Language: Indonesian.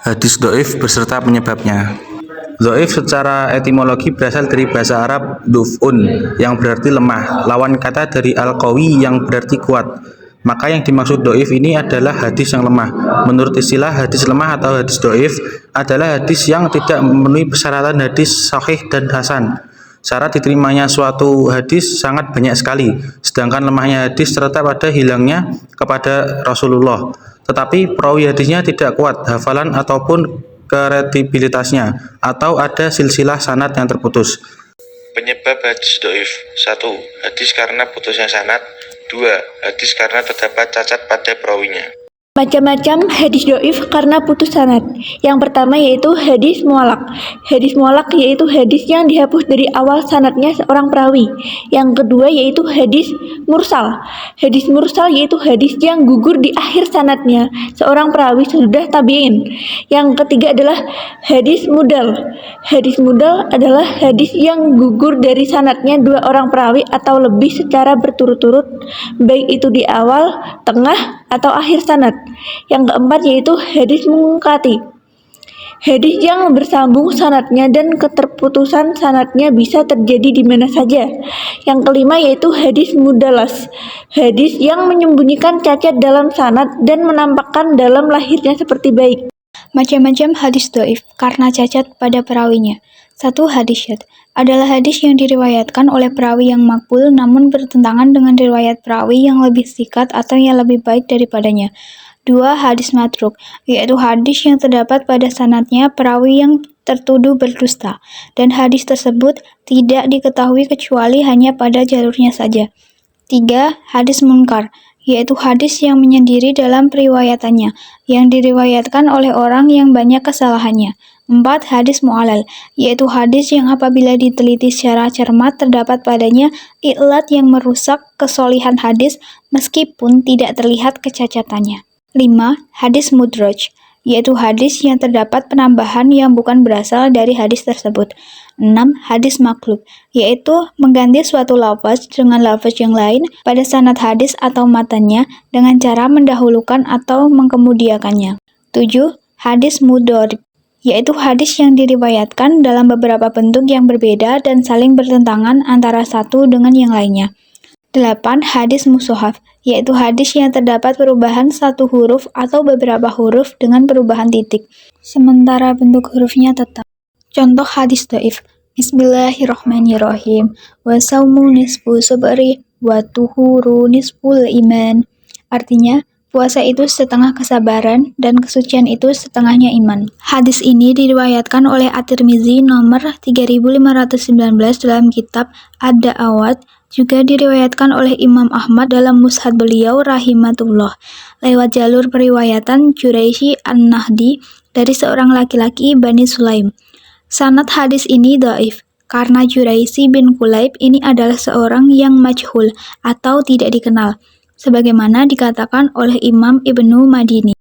hadis dhaif beserta penyebabnya. Dhaif secara etimologi berasal dari bahasa Arab dhuf'un yang berarti lemah, lawan kata dari al-qawi yang berarti kuat. Maka yang dimaksud dhaif ini adalah hadis yang lemah. Menurut istilah hadis lemah atau hadis dhaif adalah hadis yang tidak memenuhi persyaratan hadis sahih dan hasan. Syarat diterimanya suatu hadis sangat banyak sekali, sedangkan lemahnya hadis terletak pada hilangnya kepada Rasulullah. Tetapi perawi hadisnya tidak kuat hafalan ataupun kredibilitasnya, atau ada silsilah sanad yang terputus. Penyebab hadis dhaif: 1. Hadis karena putusnya sanad. 2. Hadis karena terdapat cacat pada perawinya. Macam-macam hadis dhaif karena putus sanad. Yang pertama yaitu hadis mu'allaq. Hadis mu'allaq yaitu hadis yang dihapus dari awal sanadnya seorang perawi. Yang kedua yaitu hadis mursal. Hadis mursal yaitu hadis yang gugur di akhir sanadnya seorang perawi sudah tabi'in. Yang ketiga adalah hadis mudal. Hadis mudal adalah hadis yang gugur dari sanadnya dua orang perawi atau lebih secara berturut-turut, baik itu di awal, tengah, atau akhir sanad. Yang keempat yaitu hadis munqati. Hadis yang bersambung sanadnya dan keterputusan sanadnya bisa terjadi di mana saja. Yang kelima yaitu hadis mudalas. Hadis yang menyembunyikan cacat dalam sanad dan menampakkan dalam lahirnya seperti baik. Macam-macam hadis dhaif karena cacat pada perawinya. 1. Hadis syadz adalah hadis yang diriwayatkan oleh perawi yang makbul namun bertentangan dengan riwayat perawi yang lebih thiqat atau yang lebih baik daripadanya. 2. Hadis matruk, yaitu hadis yang terdapat pada sanadnya perawi yang tertuduh berdusta, dan hadis tersebut tidak diketahui kecuali hanya pada jalurnya saja. 3. Hadis munkar, yaitu hadis yang menyendiri dalam periwayatannya, yang diriwayatkan oleh orang yang banyak kesalahannya. 4. Hadis mu'allal, yaitu hadis yang apabila diteliti secara cermat terdapat padanya i'lat yang merusak kesolihan hadis meskipun tidak terlihat kecacatannya. 5. Hadis mudraj, yaitu hadis yang terdapat penambahan yang bukan berasal dari hadis tersebut. 6. Hadis maklub, yaitu mengganti suatu lafaz dengan lafaz yang lain pada sanad hadis atau matannya dengan cara mendahulukan atau mengkemudiakannya. 7. Hadis mudharib, yaitu hadis yang diriwayatkan dalam beberapa bentuk yang berbeda dan saling bertentangan antara satu dengan yang lainnya. 8. Hadis mushaf, yaitu hadis yang terdapat perubahan satu huruf atau beberapa huruf dengan perubahan titik, sementara bentuk hurufnya tetap. Contoh hadis dhaif: Bismillahirrahmanirrahim, wa saumu nisfu sabri wa tuhuru nisful iman. Artinya, puasa itu setengah kesabaran dan kesucian itu setengahnya iman. Hadis ini diriwayatkan oleh At-Tirmizi nomor 3519 dalam kitab Ad-Da'awat, juga diriwayatkan oleh Imam Ahmad dalam Musnad beliau rahimatullah, lewat jalur periwayatan Juraisy An-Nahdi dari seorang laki-laki Bani Sulaim. Sanad hadis ini dhaif karena Juraisy bin Kulaib ini adalah seorang yang majhul atau tidak dikenal, sebagaimana dikatakan oleh Imam Ibnu Madini.